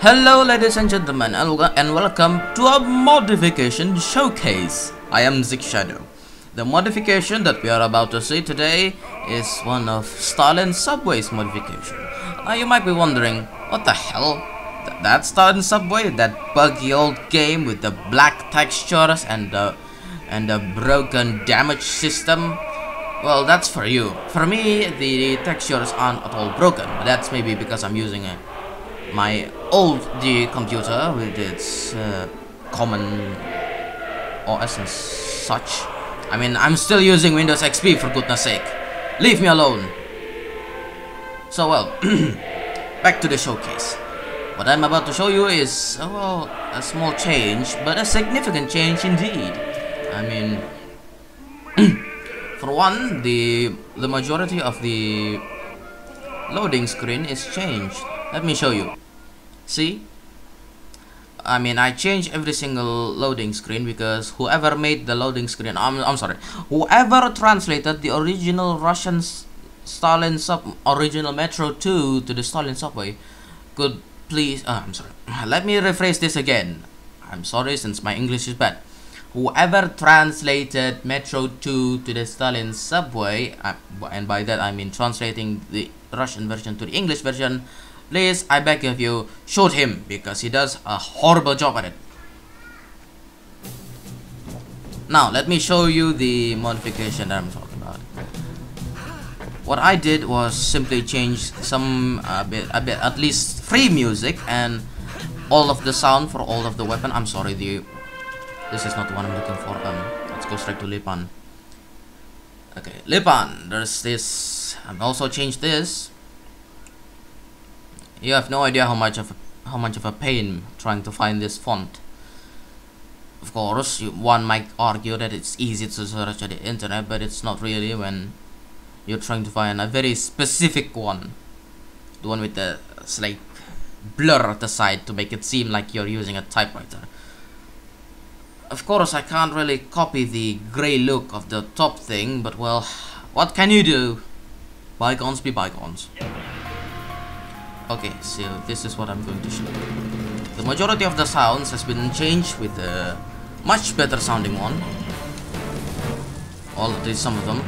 Hello ladies and gentlemen, and welcome to a modification showcase. I am Zik Shadow. The modification that we are about to see today is one of Stalin Subway's modification. Now you might be wondering, what the hell? That's Stalin Subway, that buggy old game with the black textures and the broken damage system? Well, that's for you. For me, the textures aren't at all broken, but that's maybe because I'm using my old computer with its common OS and such. I mean, I'm still using Windows XP, for goodness sake. Leave me alone. So, well, back to the showcase. What I'm about to show you is, well, a small change, but a significant change indeed. I mean, for one, the majority of the loading screen is changed. Let me show you. See? I mean, I changed every single loading screen because whoever made the loading screen, I'm sorry, whoever translated the original Russian original Metro 2 to the Stalin Subway could please, I'm sorry, let me rephrase this again. I'm sorry since my English is bad. Whoever translated Metro 2 to the Stalin Subway, and by that I mean translating the Russian version to the English version, please, I beg of you, shoot him, because he does a horrible job at it. Now, let me show you the modification that I'm talking about. What I did was simply change some, at least free music and all of the sound for all of the weapon. I'm sorry, this is not the one I'm looking for. Let's go straight to Lipan. Okay, Lipan, there's this. I've also changed this. You have no idea how much of a pain trying to find this font. Of course, one might argue that it's easy to search at the internet, but it's not really when you're trying to find a very specific one. The one with the like blur at the side to make it seem like you're using a typewriter. Of course, I can't really copy the gray look of the top thing, but well, what can you do? Bygones be bygones. Okay, so this is what I'm going to show you. The majority of the sounds has been changed with a much better sounding one. Some of them.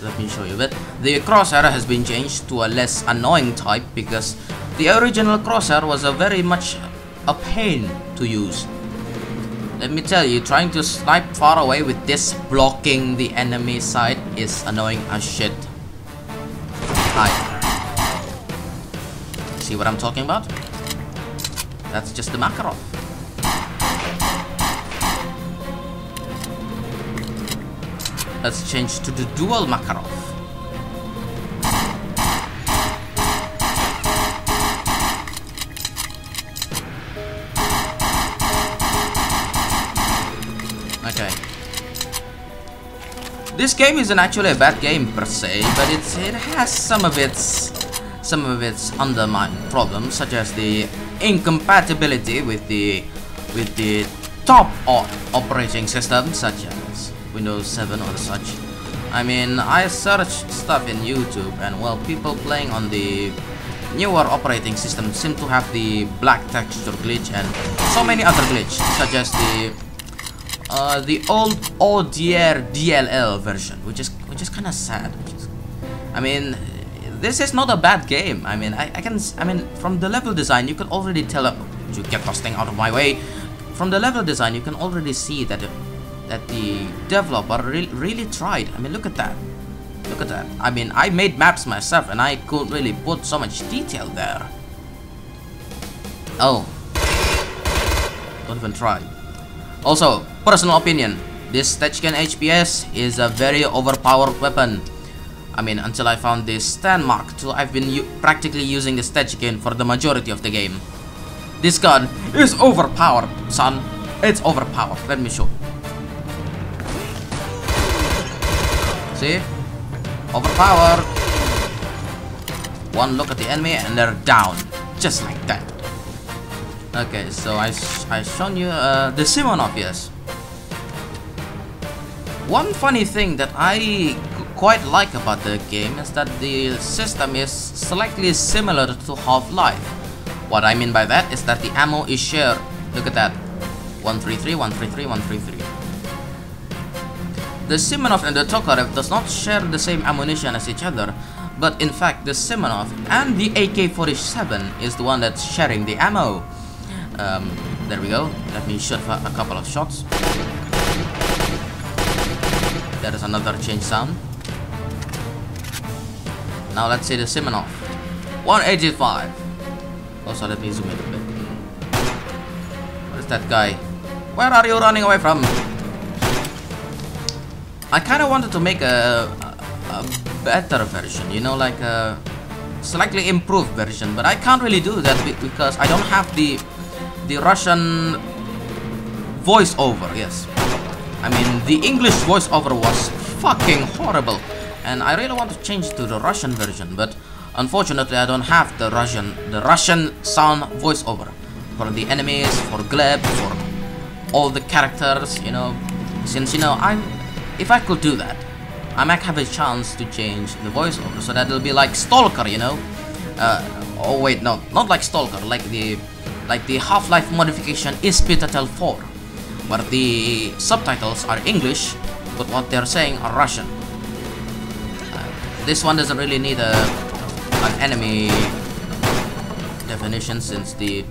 Let me show you. But the crosshair has been changed to a less annoying type because the original crosshair was a very much a pain to use. Let me tell you, trying to snipe far away with this blocking the enemy side is annoying as shit. Hi. See what I'm talking about? That's just the Makarov. Let's change to the dual Makarov. Okay. This game isn't actually a bad game per se, but it has some of its underlying problems, such as the incompatibility with the top operating systems, such as Windows 7 or such. I mean, I searched stuff in YouTube, and well, people playing on the newer operating system seem to have the black texture glitch and so many other glitches, such as the old ODR DLL version, which is kind of sad. I mean, this is not a bad game. I mean, I mean, from the level design, you can already tell. You get this thing out of my way. From the level design, you can already see that the developer really tried. I mean, look at that. Look at that. I mean, I made maps myself, and I couldn't really put so much detail there. Oh, don't even try. Also, personal opinion: this Stechkin HPS is a very overpowered weapon. I mean, until I found this Stan Mark II, I've been practically using the Stechkin for the majority of the game. This gun is overpowered, son. It's overpowered. Let me show you. See? Overpowered. One look at the enemy and they're down. Just like that. Okay, so I shown you the Simonov, yes. One funny thing that I quite like about the game is that the system is slightly similar to Half-Life. What I mean by that is that the ammo is shared. Look at that. 133, 133, 133. The Simonov and the Tokarev does not share the same ammunition as each other, but in fact the Simonov and the AK-47 is the one that's sharing the ammo. There we go. Let me shoot for a couple of shots. There is another change sound. Now let's see the Simonov. 185. Also, let me zoom in a bit. What is that guy? Where are you running away from? I kind of wanted to make a better version, you know, like a slightly improved version, but I can't really do that because I don't have the Russian voiceover. Yes, I mean the English voiceover was fucking horrible, and I really want to change to the Russian version, but unfortunately I don't have the Russian sound voiceover for the enemies, for Gleb, for all the characters, you know. Since, you know, if I could do that, I might have a chance to change the voiceover so that it'll be like Stalker, you know. Oh wait, no, not like Stalker, like the Half-Life modification is Pitatel 4, where the subtitles are English, but what they're saying are Russian. This one doesn't really need an enemy definition since they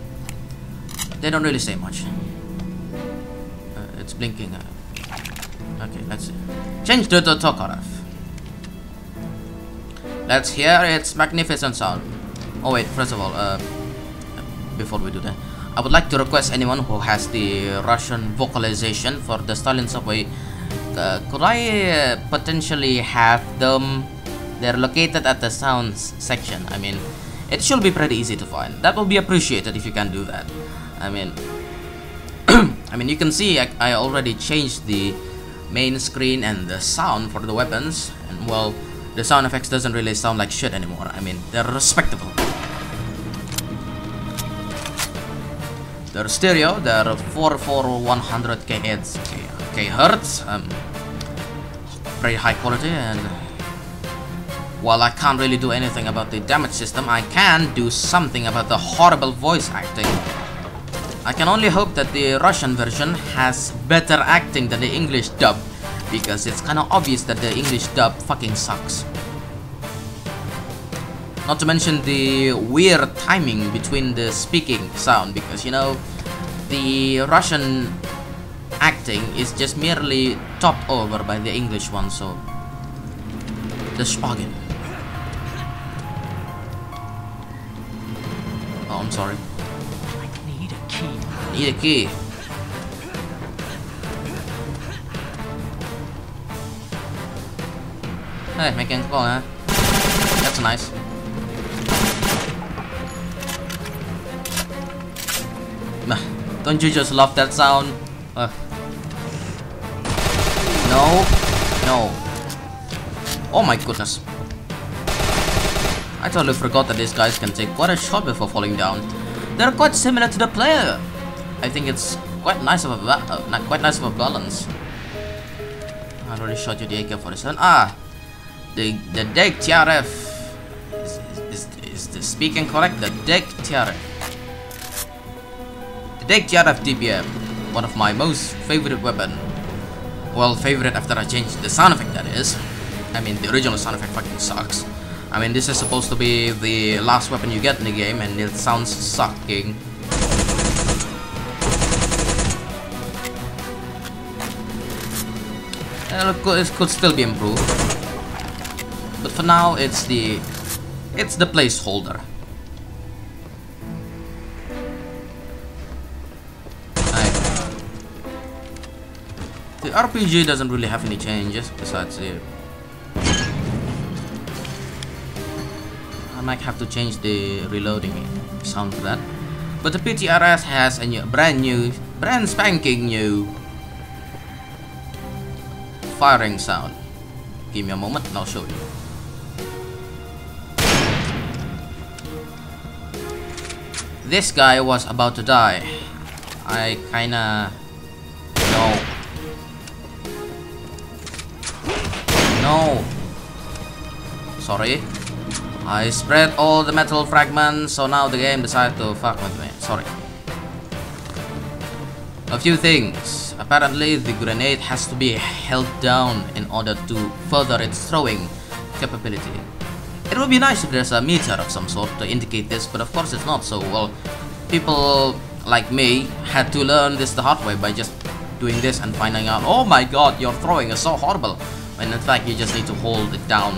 don't really say much. It's blinking. Okay, let's see. Change to the Tokarev. Let's hear its magnificent sound. Oh wait, first of all, before we do that, I would like to request anyone who has the Russian vocalization for the Stalin Subway, could I potentially have them? They're located at the sounds section. I mean, it should be pretty easy to find. That will be appreciated if you can do that. I mean, I mean, you can see I already changed the main screen and the sound for the weapons, and well, the sound effects doesn't really sound like shit anymore. I mean, they're respectable. They're stereo. They're 44100 kHz, very high quality, and while I can't really do anything about the damage system, I can do something about the horrible voice acting. I can only hope that the Russian version has better acting than the English dub, because it's kind of obvious that the English dub fucking sucks. Not to mention the weird timing between the speaking sound, because, you know, the Russian acting is just merely topped over by the English one, so the Spagen. Oh, I'm sorry. Need a key. Hey, mechanical, huh? That's nice. Don't you just love that sound? No. No. Oh my goodness. I totally forgot that these guys can take quite a shot before falling down. They're quite similar to the player. I think it's quite nice of a balance. I already shot you the AK-47. Ah, the Deg TRF. Is the speaking correct? The Deg TRF. The Deg TRF DPM, one of my most favorite weapon. Well, favorite after I changed the sound effect, that is. I mean, the original sound effect fucking sucks. I mean, this is supposed to be the last weapon you get in the game, and it sounds sucking. It could still be improved, but for now, it's the placeholder. The RPG doesn't really have any changes besides the. I might have to change the reloading sound for that. But the PTRS has a brand spanking new firing sound. Give me a moment and I'll show you. This guy was about to die. I kinda... No. Sorry. I spread all the metal fragments, so now the game decided to fuck with me. Sorry. A few things. Apparently, the grenade has to be held down in order to further its throwing capability. It would be nice if there's a meter of some sort to indicate this, but of course it's not, so well, people like me had to learn this the hard way by just doing this and finding out, oh my god, your throwing is so horrible, when in fact you just need to hold it down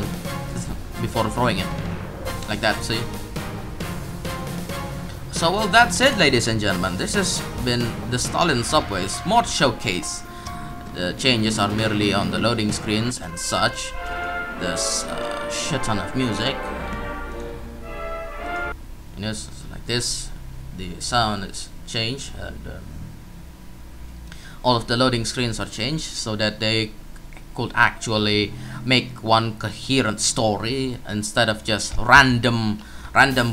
before throwing it. Like that, see? So well, that's it, ladies and gentlemen. This has been the Stalin Subway's mod showcase. The changes are merely on the loading screens and such. There's a shit ton of music. You know, like this. The sound is changed, and all of the loading screens are changed so that they could actually make one coherent story instead of just random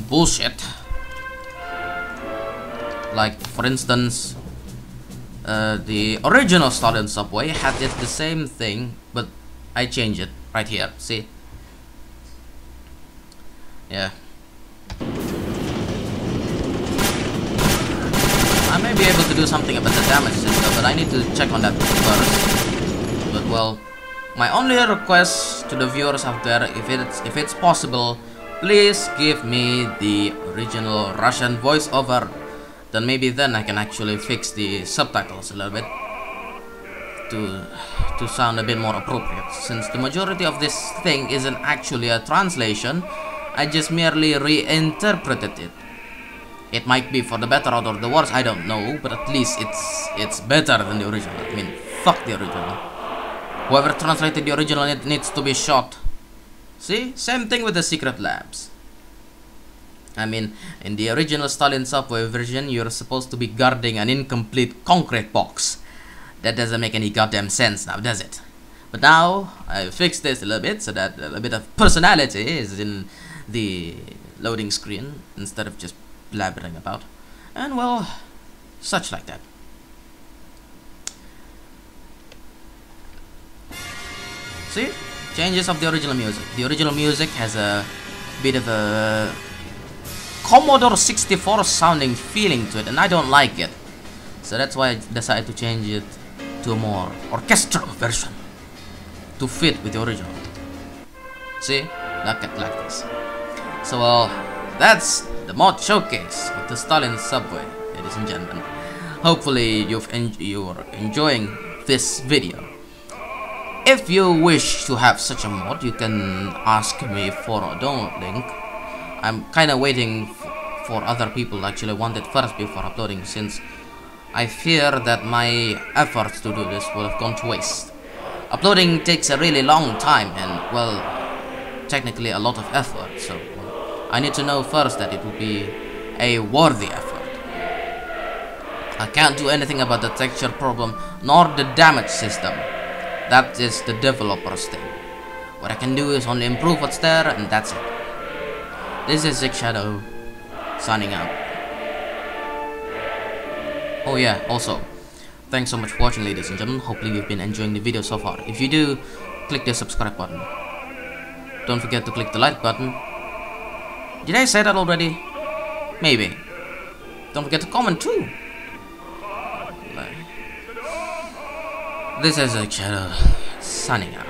bullshit. Like for instance, the original Stalin Subway had the same thing, but I changed it right here. See? Yeah. I may be able to do something about the damage system, but I need to check on that first. But well, my only request to the viewers out there, if it's possible, please give me the original Russian voiceover. Then maybe then I can actually fix the subtitles a little bit to sound a bit more appropriate. Since the majority of this thing isn't actually a translation, I just merely reinterpreted it. It might be for the better or the worse, I don't know, but at least it's better than the original. I mean, fuck the original. Whoever translated the original needs to be shot. See? Same thing with the secret labs. I mean, in the original Stalin Subway version, you're supposed to be guarding an incomplete concrete box. That doesn't make any goddamn sense now, does it? But now, I fixed this a little bit so that a little bit of personality is in the loading screen instead of just blabbering about. And well, such like that. See? Changes of the original music. The original music has a bit of a Commodore 64 sounding feeling to it, and I don't like it. So that's why I decided to change it to a more orchestral version to fit with the original. See? Like this. So well, that's the mod showcase of the Stalin Subway, ladies and gentlemen. Hopefully you're enjoying this video. If you wish to have such a mod, you can ask me for a download link. I'm kinda waiting for other people to actually want it first before uploading, since I fear that my efforts to do this will have gone to waste. Uploading takes a really long time and, well, technically a lot of effort, so I need to know first that it will be a worthy effort. I can't do anything about the texture problem nor the damage system. That is the developer's thing. What I can do is only improve what's there, and that's it. This is Zig Shadow, signing out. Oh yeah, also, thanks so much for watching, ladies and gentlemen. Hopefully you've been enjoying the video so far. If you do, click the subscribe button. Don't forget to click the like button. Did I say that already? Maybe. Don't forget to comment too. This is Zig Shadow, signing out.